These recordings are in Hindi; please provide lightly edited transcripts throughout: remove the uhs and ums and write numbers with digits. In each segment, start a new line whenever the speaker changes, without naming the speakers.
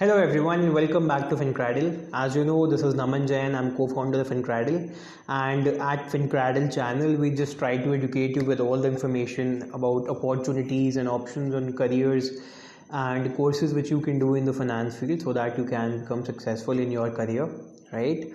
Hello everyone and welcome back to FINCRADLE. As you know, this is Naman Jain. I'm co-founder of FINCRADLE, and at FINCRADLE channel we just try to educate you with all the information about opportunities and options on careers and courses which you can do in the finance field so that you can become successful in your career, right?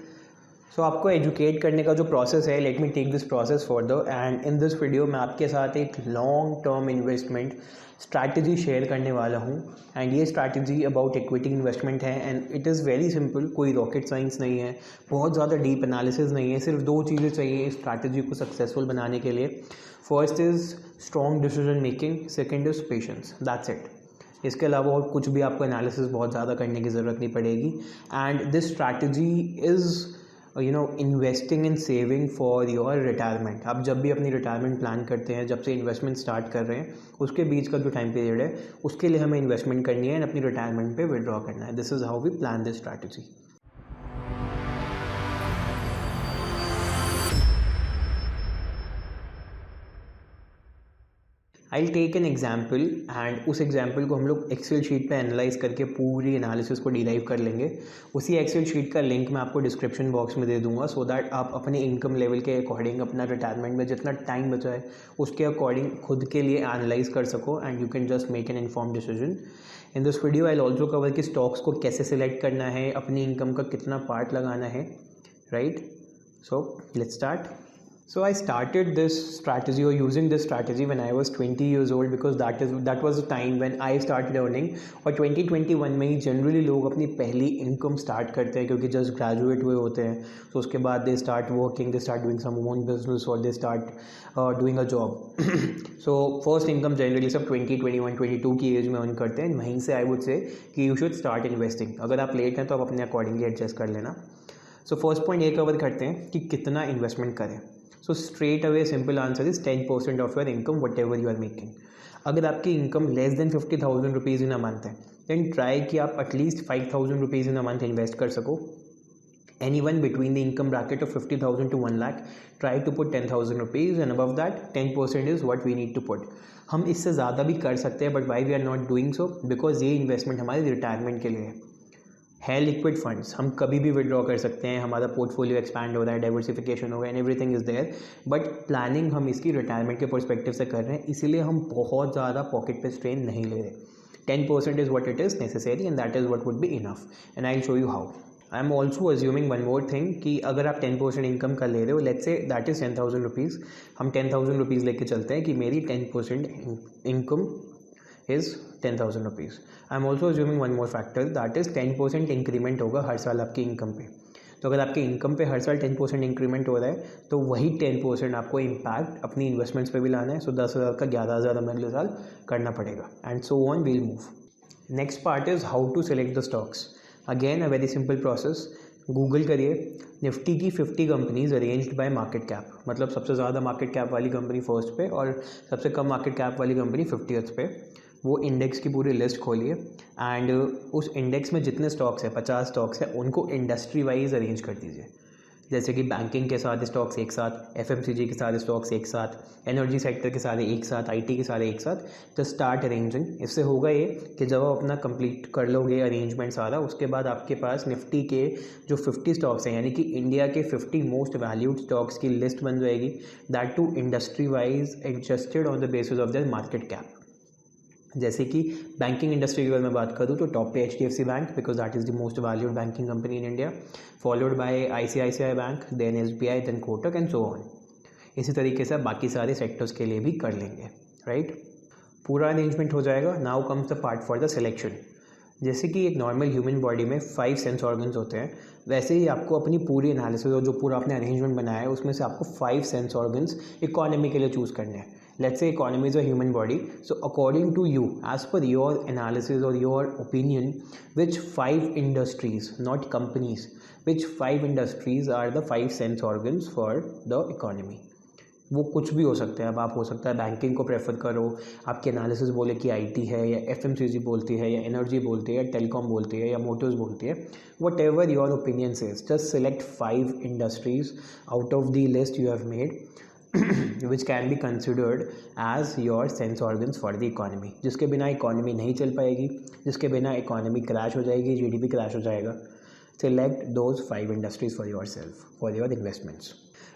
सो आपको एजुकेट करने का जो प्रोसेस है, let me take this process further and in this video मैं आपके साथ एक long term investment strategy share करने वाला हूँ। एंड ये स्ट्रैटेजी अबाउट इक्विटी इन्वेस्टमेंट है and it is very simple, कोई रॉकेट साइंस नहीं है, बहुत ज़्यादा डीप एनालिसिस नहीं है। सिर्फ दो चीज़ें चाहिए इस स्ट्रैटेजी को सक्सेसफुल बनाने के लिए। First is strong decision making, second is patience, that's it. इसके अलावा और कुछ भी आपको एनालिसिस बहुत ज़्यादा करने की ज़रूरत नहीं पड़ेगी। And this strategy is investing in saving for your retirement. आप जब भी अपनी रिटायरमेंट प्लान करते हैं, जब से इन्वेस्टमेंट स्टार्ट कर रहे हैं, उसके बीच का जो टाइम पीरियड है उसके लिए हमें इन्वेस्टमेंट करनी है एंड अपनी रिटायरमेंट पे विड्रॉ करना है। This is how we plan this strategy. I take an example and उस एग्जाम्पल को हम लोग एक्सेल शीट पे एनालाइज करके पूरी एनालिसिस को डिराइव कर लेंगे। उसी एक्सेल शीट का लिंक मैं आपको डिस्क्रिप्शन बॉक्स में दे दूंगा सो दैट आप अपने इनकम लेवल के अकॉर्डिंग अपना रिटायरमेंट में जितना टाइम बचा है उसके अकॉर्डिंग खुद के लिए एनालाइज कर सको and you can just make an inform decision. In this video I also cover कि स्टॉक्स को कैसे सिलेक्ट करना है, अपनी इनकम का कितना पार्ट लगाना है, right? So let's start. So I started this strategy or using this strategy when I was 20 years old because that was the time when I started earning. और 2021 में ही जनरली लोग अपनी पहली इनकम स्टार्ट करते हैं क्योंकि जस्ट ग्रेजुएट हुए होते हैं। तो उसके बाद they start working, they start doing some own business और they start doing a job. So first income generally सब 20, 21, 22 की एज में अर्न करते हैं। वहीं से आई वुड से कि यू शुड स्टार्ट इन्वेस्टिंग। अगर आप लेट हैं तो आप अपने अकॉर्डिंगली एडजस्ट कर लेना। सो फर्स्ट पॉइंट ये कवर करते हैं कि कितना इन्वेस्टमेंट करें। So straight away simple answer is 10% of your income whatever you are making. अगर आपकी income less than 50,000 rupees in a month है देन ट्राई कि आप at least 5,000 rupees in a month invest कर सको। Anyone between the income bracket of 50,000 to 1 lakh try to put 10,000 rupees and above that 10% is what we need to put. हम इससे ज़्यादा भी कर सकते हैं but why we are not doing so because ये इन्वेस्टमेंट हमारे रिटायरमेंट के लिए है। लिक्विड फंड्स हम कभी भी विड्रॉ कर सकते हैं, हमारा पोर्टफोलियो एक्सपैंड हो रहा है, डाइवर्सिफिकेशन हो गया and everything is there, but planning हम इसकी रिटायरमेंट के पर्सपेक्टिव से कर रहे हैं, इसीलिए हम बहुत ज़्यादा पॉकेट पे स्ट्रेन नहीं ले रहे। 10% is what it is necessary and that is what would be enough and I will show you how. I am also assuming one more thing कि अगर आप 10% इनकम का ले रहे हो, let's say that is 10,000 rupees, हम 10,000 रुपीज़ लेके चलते हैं कि मेरी 10% income is 10,000 rupees. I am also assuming one more factor that is 10% increment होगा हर साल आपकी इनकम पे। तो अगर आपकी इनकम पे हर साल 10% इंक्रीमेंट हो रहा है तो वही 10% आपको इम्पैक्ट अपनी इन्वेस्टमेंट्स पे भी लाना है। सो 10,000 का 11,000 हमें अगले साल करना पड़ेगा and so on we'll move. Next part is how to select the stocks. Again a very simple process. Google करिए निफ्टी की 50 companies arranged by market cap, मतलब सबसे ज़्यादा मार्केट कैप वाली कंपनी फर्स्ट पे और सबसे कम मार्केट कैप वाली कंपनी 50th पे। वो इंडेक्स की पूरी लिस्ट खोलिए एंड उस इंडेक्स में जितने स्टॉक्स हैं, 50 स्टॉक्स हैं, उनको इंडस्ट्री वाइज अरेंज कर दीजिए। जैसे कि बैंकिंग के साथ स्टॉक्स एक साथ, FMCG के साथ स्टॉक्स एक साथ, एनर्जी सेक्टर के सारे एक साथ, IT के सारे एक साथ। तो स्टार्ट अरेंजिंग। इससे होगा ये कि जब आप अपना कंप्लीट कर लोगे अरेंजमेंट सारा, उसके बाद आपके पास निफ्टी के जो 50 स्टॉक्स हैं यानी कि इंडिया के 50 मोस्ट वैल्यूड स्टॉक्स की लिस्ट बन जाएगी, that too industry wise adjusted on the basis of their market cap. जैसे कि बैंकिंग इंडस्ट्री की अगर मैं बात करूँ तो टॉप पे HDFC bank because that is the most valued banking company in India, followed by ICICI bank, then SBI, then Kotak and so on. इसी तरीके से बाकी सारे सेक्टर्स के लिए भी कर लेंगे, राइट? पूरा अरेंजमेंट हो जाएगा। Now comes the part for the selection. जैसे कि एक नॉर्मल ह्यूमन बॉडी में 5 सेंस ऑर्गन्स होते हैं, वैसे ही आपको अपनी पूरी एनालिसिस और जो पूरा आपने अरेंजमेंट बनाया है उसमें से आपको 5 सेंस ऑर्गन्स इकोनॉमी के लिए चूज़ करने हैं। Let's say economy is a human body, so according to you, as per your analysis और your opinion, which 5 industries, not companies, which 5 industries are the 5 sense organs for the economy. वो कुछ भी हो सकते हैं। अब आप हो सकता है बैंकिंग को प्रेफर करो, आपकी एनालिसिस बोले कि IT है या FMCG बोलती है या एनर्जी बोलती है या टेलीकॉम बोलती है या मोटर्स बोलती है, whatever your opinion is, just select 5 industries out of the list you have made which can be considered as your sense organs for the economy, जिसके बिना इकोनॉमी नहीं चल पाएगी, जिसके बिना इकोनॉमी क्रैश हो जाएगी, जीडीपी क्रैश हो जाएगा. Select those 5 industries for yourself, for your investments.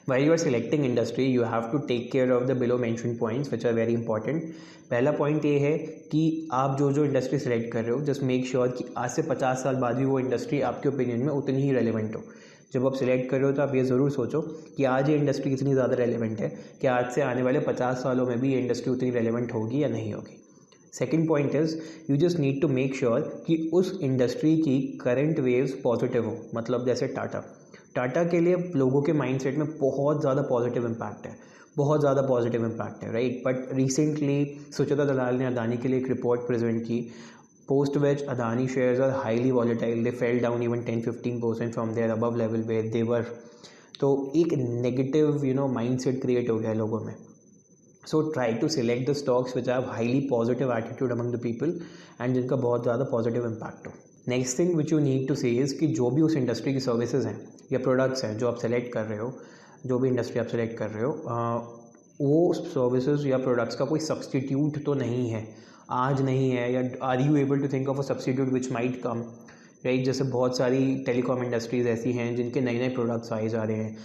While you are selecting industry, you have to take care of the below mentioned points which are very important. पहला पॉइंट ये है कि आप जो जो इंडस्ट्री सेलेक्ट कर रहे हो, जस्ट मेक श्योर कि आज से 50 साल बाद भी वो इंडस्ट्री आपके ओपिनियन में उतनी ही रेलिवेंट हो. जब आप सिलेक्ट कर रहे हो तो आप ये ज़रूर सोचो कि आज ये इंडस्ट्री कितनी ज़्यादा रेलिवेंट है, कि आज से आने वाले 50 सालों में भी ये इंडस्ट्री उतनी रेलिवेंट होगी या नहीं होगी. Second point is you just need to make sure कि उस इंडस्ट्री की करंट वेव्स पॉजिटिव हो. मतलब जैसे टाटा के लिए लोगों के माइंडसेट में बहुत ज़्यादा पॉजिटिव इम्पैक्ट है, बहुत ज़्यादा पॉजिटिव इम्पैक्ट है, right. But recently Sucheta Dalal ने अदानी के लिए एक रिपोर्ट प्रेजेंट की, post which Adani shares are highly volatile, they fell down even 10-15% from their above level where they were. तो एक नेगेटिव माइंडसेट क्रिएट हो गया है लोगों में. So try to select the stocks which have highly positive attitude among the people and जिनका बहुत ज़्यादा positive impact हो. Next thing which you need to say is कि जो भी उस इंडस्ट्री की सर्विसेज हैं या प्रोडक्ट्स हैं जो आप सेलेक्ट कर रहे हो, जो भी इंडस्ट्री आप सेलेक्ट कर रहे हो, वो सर्विसेज या प्रोडक्ट्स का कोई सब्सटीट्यूट तो नहीं है, आज नहीं है, या are you able to think of a substitute which might come, right. जैसे बहुत सारी टेलीकॉम इंडस्ट्रीज़ ऐसी हैं जिनके नए नए प्रोडक्ट्स आए जा रहे हैं,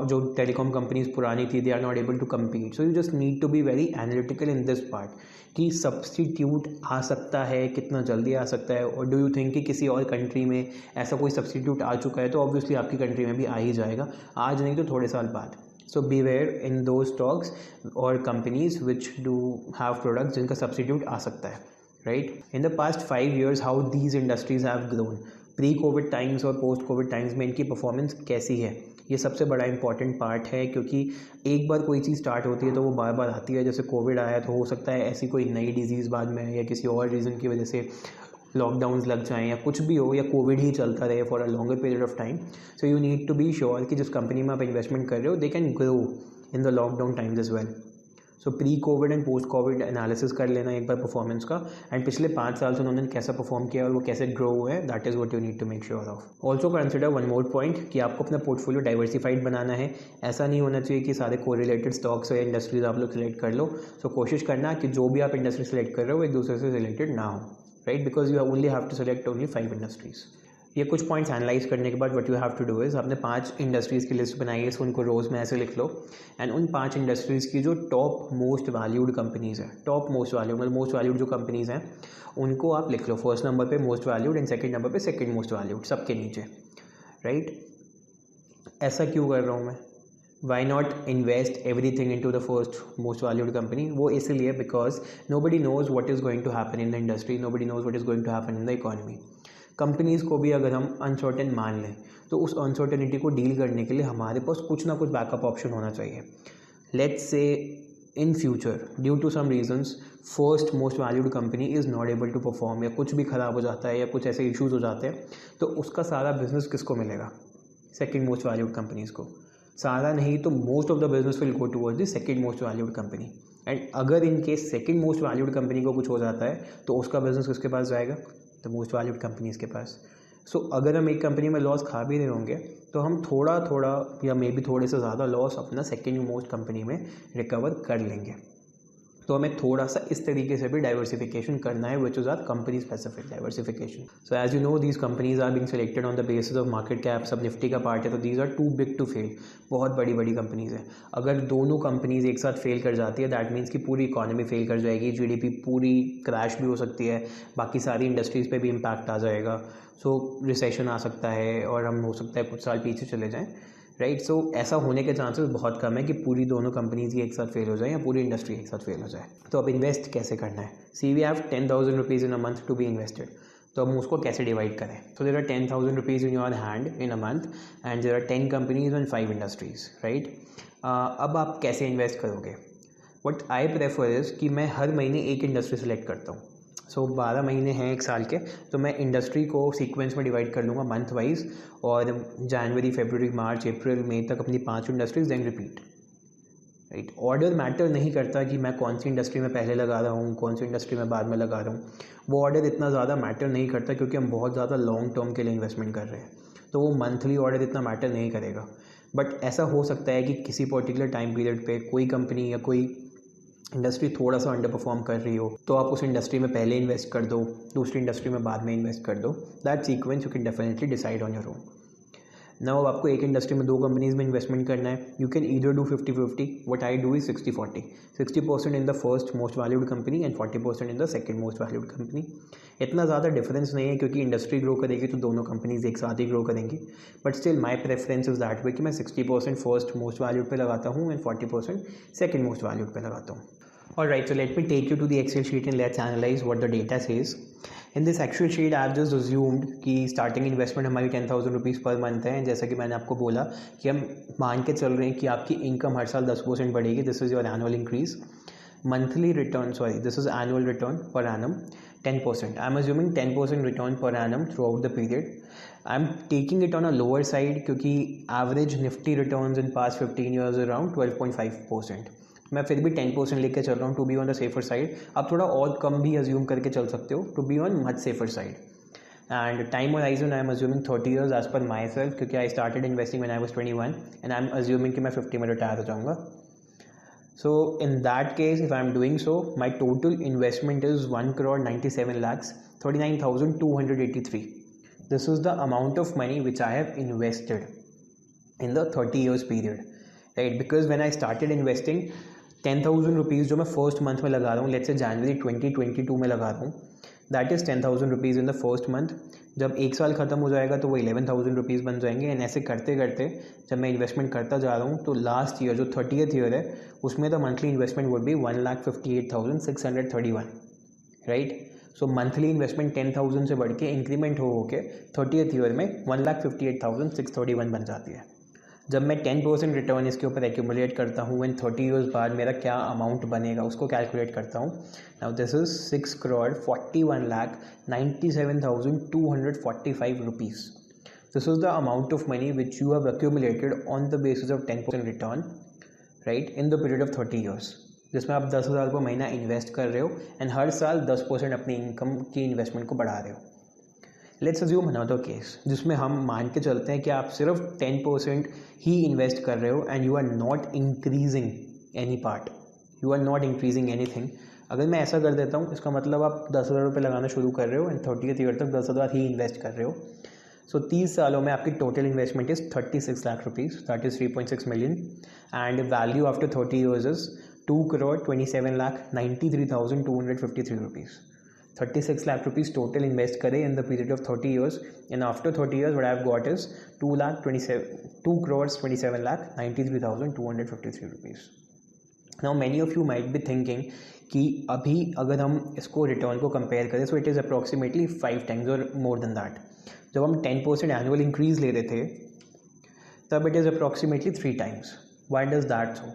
जो टेलीकॉम कंपनीज पुरानी थी, they are not able to compete. So you just need to be very analytical in this part कि सब्सटीट्यूट आ सकता है, कितना जल्दी आ सकता है, और डू यू थिंक कि किसी और कंट्री में ऐसा कोई सब्सटीट्यूट आ चुका है, तो ऑब्वियसली आपकी कंट्री में भी आ ही जाएगा, आज नहीं तो थोड़े साल बाद. सो बी वेयर इन दो स्टॉक्स और companies which do have products जिनका सब्सटीट्यूट आ सकता है, right. In the past 5 years how these industries have grown, pre Covid times और पोस्ट कोविड टाइम्स में इनकी परफॉर्मेंस कैसी है, ये सबसे बड़ा इंपॉर्टेंट पार्ट है. क्योंकि एक बार कोई चीज़ स्टार्ट होती है तो वो बार बार आती है. जैसे कोविड आया तो हो सकता है ऐसी कोई नई डिजीज़ बाद में या किसी और रीज़न की वजह से लॉकडाउन्स लग जाएं या कुछ भी हो, या कोविड ही चलता रहे for a longer period of time. So you need to be sure कि जिस कंपनी में आप इन्वेस्टमेंट कर रहे हो they can grow in the lockdown times as well. So pre COVID and post COVID analysis कर लेना एक बार परफॉर्मेंस का, एंड पिछले 5 साल से उन्होंने कैसा परफॉर्म किया और वो कैसे ग्रो हुए हैं, that is what you need to make sure of. Also consider one more point कि आपको अपना पोर्टफोलियो डाइवर्सिफाइड बनाना है. ऐसा नहीं होना चाहिए कि सारे कोरिलेटेड स्टॉक्स या इंडस्ट्रीज आप लोग सेलेक्ट कर लो. सो कोशिश करना कि जो भी आप इंडस्ट्री सेलेक्ट कर रहे हो एक दूसरे से रिलेटेड ना हो, right, because you only have to select only 5 industries. ये कुछ पॉइंट्स एनालाइज करने के बाद what you have to do is, आपने 5 इंडस्ट्रीज़ की लिस्ट बनाई है, सो उनको रोज़ में ऐसे लिख लो, एंड उन 5 इंडस्ट्रीज़ की जो टॉप मोस्ट वैल्यूड कंपनीज़ हैं, टॉप मोस्ट वैल्यूड मतलब मोस्ट वैल्यूड जो कंपनीज़ हैं उनको आप लिख लो. फर्स्ट नंबर पे most valued and second number पे सेकंड मोस्ट वैल्यूड, सबके नीचे, राइट. ऐसा क्यों कर रहा हूँ मैं, why not invest everything into the first most valued company, वो इसलिए because nobody knows what is going to happen in the industry, nobody knows what is going to happen in the economy. Companies को भी अगर हम अनसर्टेन मान लें तो उस अनसर्टेनिटी को डील करने के लिए हमारे पास कुछ ना कुछ बैकअप ऑप्शन होना चाहिए. Let's say in future due to some reasons first most valued company is not able to perform, या कुछ भी ख़राब हो जाता है या कुछ ऐसे इश्यूज हो जाते हैं, तो उसका सारा बिजनेस किसको मिलेगा, सेकेंड मोस्ट वैल्यूड कंपनीज़ को. सारा नहीं तो most of the business will go towards the second most valued company. And अगर in case second most valued company को कुछ हो जाता है तो उसका बिजनेस किसके पास जाएगा, द मोस्ट वैल्यूड कंपनीज़ के पास. सो अगर हम एक कंपनी में लॉस खा भी रहे होंगे तो हम थोड़ा थोड़ा या मे बी थोड़े से ज़्यादा लॉस अपना सेकेंड मोस्ट कंपनी में रिकवर कर लेंगे. तो हमें थोड़ा सा इस तरीके से भी डाइवर्सिफिकेशन करना है, which is our company specific diversification. So as you know these companies are being selected on the basis of market cap. सब निफ्टी का पार्ट है, तो these are too big to fail. बहुत बड़ी बड़ी कंपनीज हैं. अगर दोनों कंपनीज एक साथ फेल कर जाती है दैट मीन्स कि पूरी इकोनॉमी फेल कर जाएगी, जीडीपी पूरी क्रैश भी हो सकती है, बाकी सारी इंडस्ट्रीज़ पे भी इम्पैक्ट आ जाएगा. सो रिसेशन आ सकता है और हम हो सकता है कुछ साल पीछे चले जाएँ, राइट. सो ऐसा होने के चांसेस बहुत कम है कि पूरी दोनों कंपनीज ही एक साथ फेल हो जाए या पूरी इंडस्ट्री एक साथ फेल हो जाए. तो अब इन्वेस्ट कैसे करना है, see we have 10,000 rupees in a month to be invested. तो हम उसको कैसे डिवाइड करें. So there are 10,000 rupees in your hand in a month and there are 10 companies and 5 industries, right. अब आप कैसे इन्वेस्ट करोगे. व्हाट आई प्रेफर इज़ कि मैं हर महीने एक इंडस्ट्री सेलेक्ट करता हूँ. सो 12 महीने हैं एक साल के, तो मैं इंडस्ट्री को सीक्वेंस में डिवाइड कर लूँगा मंथ वाइज, और जनवरी फरवरी मार्च अप्रैल मई तक अपनी 5 industries then repeat, right. Order matter नहीं करता कि मैं कौन सी इंडस्ट्री में पहले लगा रहा हूँ, कौन सी इंडस्ट्री में बाद में लगा रहा हूँ. वो ऑर्डर इतना ज़्यादा मैटर नहीं करता क्योंकि हम बहुत ज़्यादा लॉन्ग टर्म के लिए इन्वेस्टमेंट कर रहे हैं. तो वो मंथली ऑर्डर इतना मैटर नहीं करेगा। बट ऐसा हो सकता है कि किसी पर्टिकुलर टाइम पीरियड पे कोई कंपनी या कोई इंडस्ट्री थोड़ा सा अंडर परफॉर्म कर रही हो, तो आप उस इंडस्ट्री में पहले इन्वेस्ट कर दो, दूसरी इंडस्ट्री में बाद में इन्वेस्ट कर दो। That sequence you can definitely decide on your own. Now आपको एक इंडस्ट्री में 2 कंपनीज़ में इन्वेस्टमेंट करना है, you can either do 50-50। What I do is 60-40, 60% in the first most valued company and 40% in the second most valued company. इतना ज़्यादा डिफरेंस नहीं है क्योंकि इंडस्ट्री ग्रो करेगी तो दोनों कंपनीज एक साथ ही ग्रो करेंगी, but still my preference is that way कि मैं 60% फर्स्ट मोस्ट वैल्यूड पे लगाता हूँ एंड 40% सेकंड मोस्ट वैल्यूड पे लगाता हूँ। Alright, so let me take you to the Excel sheet and let's analyze what the data says. In this Excel sheet, I have just assumed कि starting investment हमारी 10,000 रुपीज़ पर मंथ है। जैसा कि मैंने आपको बोला कि हम मान के चल रहे हैं कि आपकी इनकम हर साल 10% बढ़ेगी। This is your annual increase. Monthly return, sorry, this is annual return per annum 10%. I am assuming 10% return per annum throughout the period. I am taking it on a lower side क्योंकि average Nifty returns in past 15 years around 12.5%. मैं फिर भी 10% लेके चल रहा हूँ to be on the safer side. आप थोड़ा और कम भी अज्यूम करके चल सकते हो to be on much safer side. And time horizon I am assuming 30 years as per myself, क्योंकि I started investing when I was 21 and I am assuming कि मैं 50 में रिटायर हो जाऊँगा. So in that case if I am doing so, my total investment is 1,97,39,283. This is the amount of money which I have invested in the 30 years period, right? Because when I started investing, 10,000 rupees जो मैं फर्स्ट मंथ में लगा रहा हूँ, लेट्स से जनवरी 2022 में लगा रहा हूँ, that is 10,000 rupees in the first month. जब एक साल ख़त्म हो जाएगा तो वो 11,000 रुपीज़ बन जाएंगे. एंड ऐसे करते करते जब मैं इन्वेस्टमेंट करता जा रहा हूँ तो लास्ट ईयर जो 30th ईयर है उसमें the monthly investment would be 1,58,631, right? So monthly investment 10,000 से बढ़ के इंक्रीमेंट हो के 30th ईयर में 1,58,631 बन जाती है. जब मैं 10% रिटर्न इसके ऊपर एक्यूमुलेट करता हूँ एंड 30 ईयर्स बाद मेरा क्या अमाउंट बनेगा उसको कैलकुलेट करता हूँ. Now this is 6,41,97,245 rupees. This is the amount of money which you have accumulated on the basis of 10% return, right, in the period of 30 years, जिसमें आप 10,000 पर महीना इन्वेस्ट कर रहे हो एंड हर साल 10% अपनी इनकम की इन्वेस्टमेंट को बढ़ा रहे हो. लेट्स अज्यूम अनदर केस जिसमें हम मान के चलते हैं कि आप सिर्फ 10% ही इन्वेस्ट कर रहे हो and you are not increasing any part, you are not increasing anything. अगर मैं ऐसा कर देता हूँ इसका मतलब आप 10,000 रुपये लगाना शुरू कर रहे हो एंड 30th ईयर तक 10,000 ही इन्वेस्ट कर रहे हो. सो 30 सालों में आपकी total investment is 36 lakh rupees, that is 3.6 million. And value after 30 years is 2,27,93,253 rupees. 36 lakh rupees total invest करें in the period of 30 years, and after 30 years what I have got is 2,27,93,253 rupees. Now many of you might be thinking कि अभी अगर हम इसको रिटर्न को कंपेयर करें so it is approximately 5 times or more than that. जब हम 10% एनुअल इंक्रीज ले रहे थे तब it is approximately 3 times. Why does that so?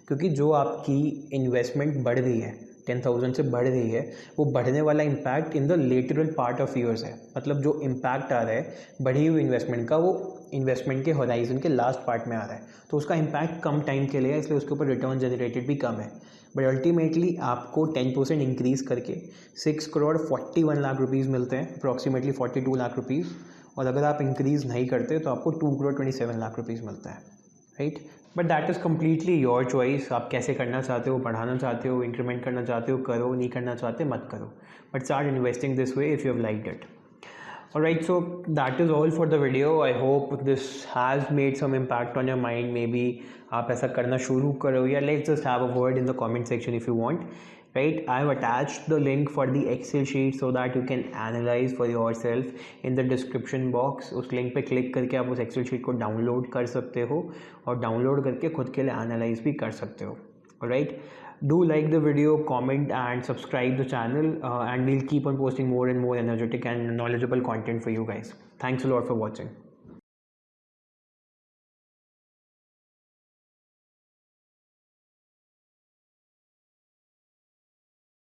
क्योंकि जो आपकी इन्वेस्टमेंट बढ़ रही है 10,000 से बढ़ रही है, वो बढ़ने वाला impact in the lateral part of years है. मतलब जो इम्पैक्ट आ रहा है बढ़ी हुई इन्वेस्टमेंट का वो इन्वेस्टमेंट के होराइजन के लास्ट पार्ट में आ रहा है, तो उसका इम्पैक्ट कम टाइम के लिए है, इसलिए उसके ऊपर रिटर्न जनरेटेड भी कम है. बट अल्टीमेटली आपको 10% इंक्रीज करके 6,41,00,000 रुपीज़ मिलते हैं, अप्रॉक्सीमेटली 42 लाख रुपीज़. और अगर आप इंक्रीज़ नहीं करते तो आपको 2,27,00,000 रुपीज़ मिलता है, right? But that is completely your choice. आप कैसे करना चाहते हो, बढ़ाना चाहते हो, इंक्रीमेंट करना चाहते हो, करो, नहीं करना चाहते मत करो. But start investing this way if you have liked it. Alright, so that is all for the video. I hope this has made some impact on your mind. Maybe आप ऐसा करना शुरू करो, या let's just have a word in the comment section if you want. Right, I have attached the link for the Excel sheet so that you can analyze for yourself in the description box. उस लिंक पे क्लिक करके आप उस Excel sheet को डाउनलोड कर सकते हो और डाउनलोड करके खुद के लिए एनालाइज भी कर सकते हो. Alright, do like the video, comment and subscribe the channel, and we'll keep on posting more and more energetic and knowledgeable content for you guys. Thanks a lot for watching.